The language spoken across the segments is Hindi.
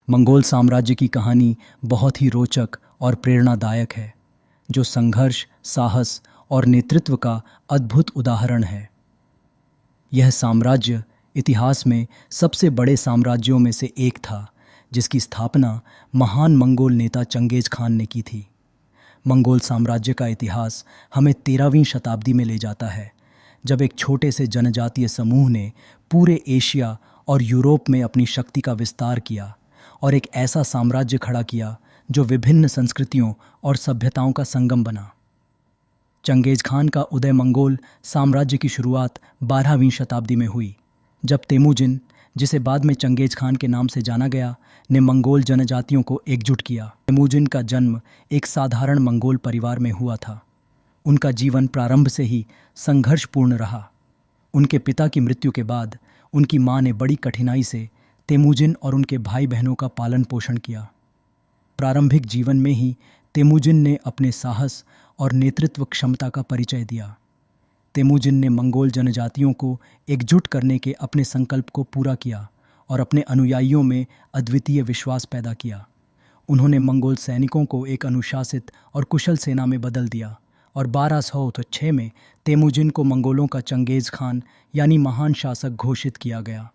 मंगोल साम्राज्य की कहानी बहुत ही रोचक और प्रेरणादायक है, जो संघर्ष, साहस और नेतृत्व का अद्भुत उदाहरण है। यह साम्राज्य इतिहास में सबसे बड़े साम्राज्यों में से एक था, जिसकी स्थापना महान मंगोल नेता चंगेज खान ने की थी। मंगोल साम्राज्य का इतिहास हमें 13वीं शताब्दी में ले जाता है, जब एक छोटे से जनजातीय समूह ने पूरे एशिया और यूरोप में अपनी शक्ति का विस्तार किया और एक ऐसा साम्राज्य खड़ा किया जो विभिन्न संस्कृतियों और सभ्यताओं का संगम बना। चंगेज खान का उदय मंगोल साम्राज्य की शुरुआत 12वीं शताब्दी में हुई, जब तेमुजिन, जिसे बाद में चंगेज खान के नाम से जाना गया, ने मंगोल जनजातियों को एकजुट किया। तेमुजिन का जन्म एक साधारण मंगोल परिवार में हुआ था। उनका जीवन प्रारंभ से ही संघर्षपूर्ण रहा। उनके पिता की मृत्यु के बाद उनकी मां ने बड़ी कठिनाई से तेमुजिन और उनके भाई बहनों का पालन पोषण किया। प्रारंभिक जीवन में ही तेमुजिन ने अपने साहस और नेतृत्व क्षमता का परिचय दिया। तेमुजिन ने मंगोल जनजातियों को एकजुट करने के अपने संकल्प को पूरा किया और अपने अनुयायियों में अद्वितीय विश्वास पैदा किया। उन्होंने मंगोल सैनिकों को एक अनुशासित और कुशल सेना में बदल दिया और 1206 में तेमुजिन को मंगोलों का चंगेज खान यानी महान शासक घोषित किया गया।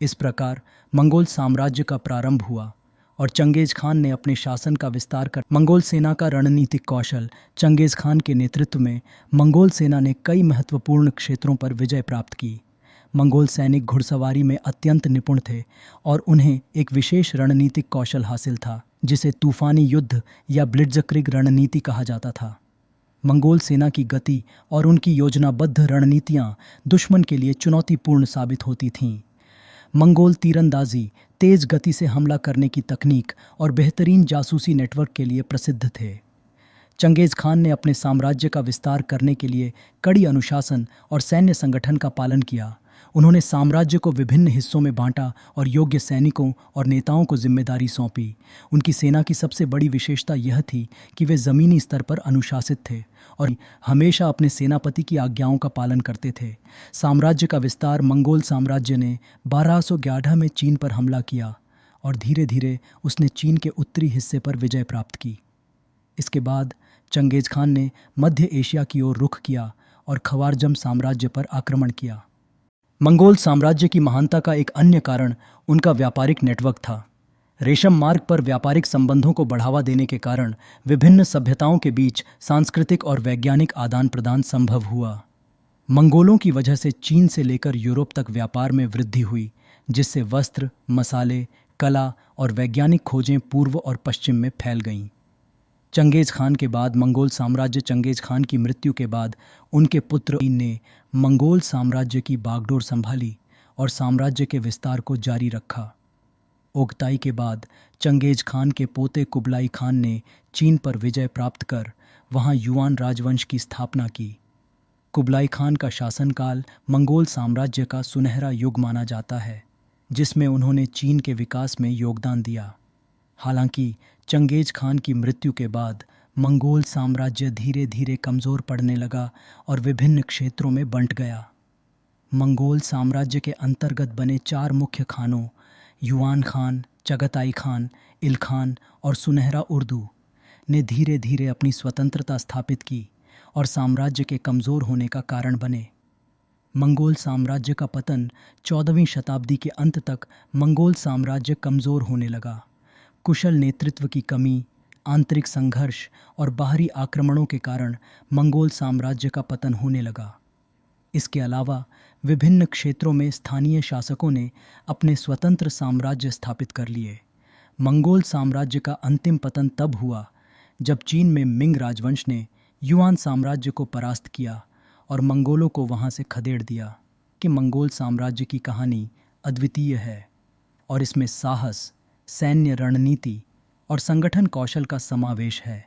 इस प्रकार मंगोल साम्राज्य का प्रारंभ हुआ और चंगेज खान ने अपने शासन का विस्तार कर मंगोल सेना का रणनीतिक कौशल। चंगेज खान के नेतृत्व में मंगोल सेना ने कई महत्वपूर्ण क्षेत्रों पर विजय प्राप्त की। मंगोल सैनिक घुड़सवारी में अत्यंत निपुण थे और उन्हें एक विशेष रणनीतिक कौशल हासिल था, जिसे तूफानी युद्ध या ब्लिट्जक्रिग रणनीति कहा जाता था। मंगोल सेना की गति और उनकी योजनाबद्ध रणनीतियां दुश्मन के लिए चुनौतीपूर्ण साबित होती थीं। मंगोल तीरंदाजी, तेज गति से हमला करने की तकनीक और बेहतरीन जासूसी नेटवर्क के लिए प्रसिद्ध थे। चंगेज खान ने अपने साम्राज्य का विस्तार करने के लिए कड़ी अनुशासन और सैन्य संगठन का पालन किया। उन्होंने साम्राज्य को विभिन्न हिस्सों में बांटा और योग्य सैनिकों और नेताओं को जिम्मेदारी सौंपी। उनकी सेना की सबसे बड़ी विशेषता यह थी कि वे ज़मीनी स्तर पर अनुशासित थे और हमेशा अपने सेनापति की आज्ञाओं का पालन करते थे। साम्राज्य का विस्तार मंगोल साम्राज्य ने 1211 में चीन पर हमला किया और धीरे धीरे उसने चीन के उत्तरी हिस्से पर विजय प्राप्त की। इसके बाद चंगेज खान ने मध्य एशिया की ओर रुख किया और खवारजम साम्राज्य पर आक्रमण किया। मंगोल साम्राज्य की महानता का एक अन्य कारण उनका व्यापारिक नेटवर्क था। रेशम मार्ग पर व्यापारिक संबंधों को बढ़ावा देने के कारण विभिन्न सभ्यताओं के बीच सांस्कृतिक और वैज्ञानिक आदान प्रदान संभव हुआ। मंगोलों की वजह से चीन से लेकर यूरोप तक व्यापार में वृद्धि हुई, जिससे वस्त्र, मसाले, कला और वैज्ञानिक खोजें पूर्व और पश्चिम में फैल गईं। चंगेज खान के बाद मंगोल साम्राज्य चंगेज खान की मृत्यु के बाद उनके पुत्र ने मंगोल साम्राज्य की बागडोर संभाली और साम्राज्य के विस्तार को जारी रखा। ओगताई के बाद चंगेज खान के पोते कुबलाई खान ने चीन पर विजय प्राप्त कर वहां युआन राजवंश की स्थापना की। कुबलाई खान का शासनकाल मंगोल साम्राज्य का सुनहरा युग माना जाता है, जिसमें उन्होंने चीन के विकास में योगदान दिया। हालांकि चंगेज खान की मृत्यु के बाद मंगोल साम्राज्य धीरे धीरे कमज़ोर पड़ने लगा और विभिन्न क्षेत्रों में बंट गया। मंगोल साम्राज्य के अंतर्गत बने 4 मुख्य खानों युआन खान, चगताई खान, इल खान और सुनहरा उर्दू ने धीरे धीरे अपनी स्वतंत्रता स्थापित की और साम्राज्य के कमज़ोर होने का कारण बने। मंगोल साम्राज्य का पतन 14वीं शताब्दी के अंत तक मंगोल साम्राज्य कमज़ोर होने लगा। कुशल नेतृत्व की कमी, आंतरिक संघर्ष और बाहरी आक्रमणों के कारण मंगोल साम्राज्य का पतन होने लगा। इसके अलावा विभिन्न क्षेत्रों में स्थानीय शासकों ने अपने स्वतंत्र साम्राज्य स्थापित कर लिए। मंगोल साम्राज्य का अंतिम पतन तब हुआ जब चीन में मिंग राजवंश ने युआन साम्राज्य को परास्त किया और मंगोलों को वहां से खदेड़ दिया। कि मंगोल साम्राज्य की कहानी अद्वितीय है और इसमें साहस, सैन्य रणनीति और संगठन कौशल का समावेश है।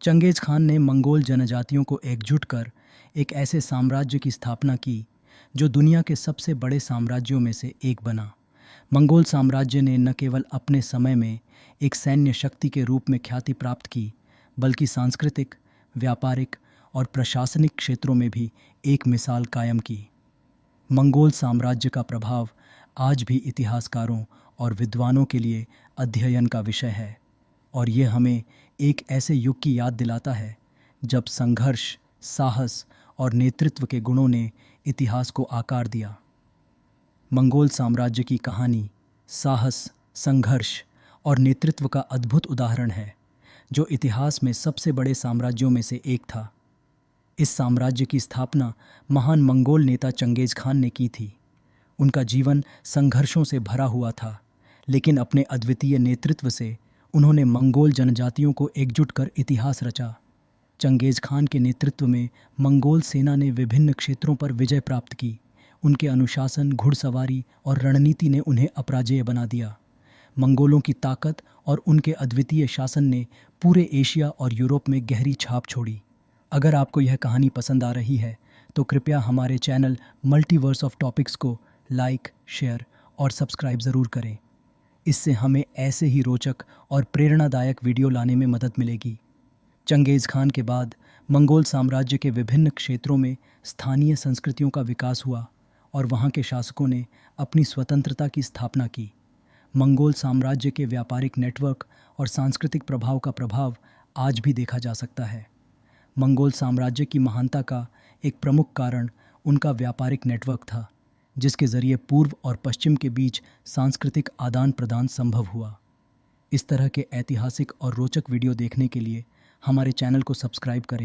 चंगेज खान ने मंगोल जनजातियों को एकजुट कर एक ऐसे साम्राज्य की स्थापना की जो दुनिया के सबसे बड़े साम्राज्यों में से एक बना। मंगोल साम्राज्य ने न केवल अपने समय में एक सैन्य शक्ति के रूप में ख्याति प्राप्त की, बल्कि सांस्कृतिक, व्यापारिक और प्रशासनिक क्षेत्रों में भी एक मिसाल कायम की। मंगोल साम्राज्य का प्रभाव आज भी इतिहासकारों और विद्वानों के लिए अध्ययन का विषय है और ये हमें एक ऐसे युग की याद दिलाता है जब संघर्ष, साहस और नेतृत्व के गुणों ने इतिहास को आकार दिया। मंगोल साम्राज्य की कहानी साहस, संघर्ष और नेतृत्व का अद्भुत उदाहरण है, जो इतिहास में सबसे बड़े साम्राज्यों में से एक था। इस साम्राज्य की स्थापना महान मंगोल नेता चंगेज़ खान ने की थी। उनका जीवन संघर्षों से भरा हुआ था, लेकिन अपने अद्वितीय नेतृत्व से उन्होंने मंगोल जनजातियों को एकजुट कर इतिहास रचा। चंगेज़ खान के नेतृत्व में मंगोल सेना ने विभिन्न क्षेत्रों पर विजय प्राप्त की। उनके अनुशासन, घुड़सवारी और रणनीति ने उन्हें अपराजेय बना दिया। मंगोलों की ताकत और उनके अद्वितीय शासन ने पूरे एशिया और यूरोप में गहरी छाप छोड़ी। अगर आपको यह कहानी पसंद आ रही है तो कृपया हमारे चैनल मल्टीवर्स ऑफ टॉपिक्स को लाइक, शेयर और सब्सक्राइब ज़रूर करें। इससे हमें ऐसे ही रोचक और प्रेरणादायक वीडियो लाने में मदद मिलेगी। चंगेज़ खान के बाद मंगोल साम्राज्य के विभिन्न क्षेत्रों में स्थानीय संस्कृतियों का विकास हुआ और वहाँ के शासकों ने अपनी स्वतंत्रता की स्थापना की। मंगोल साम्राज्य के व्यापारिक नेटवर्क और सांस्कृतिक प्रभाव का प्रभाव आज भी देखा जा सकता है। मंगोल साम्राज्य की महानता का एक प्रमुख कारण उनका व्यापारिक नेटवर्क था, जिसके ज़रिए पूर्व और पश्चिम के बीच सांस्कृतिक आदान प्रदान संभव हुआ। इस तरह के ऐतिहासिक और रोचक वीडियो देखने के लिए हमारे चैनल को सब्सक्राइब करें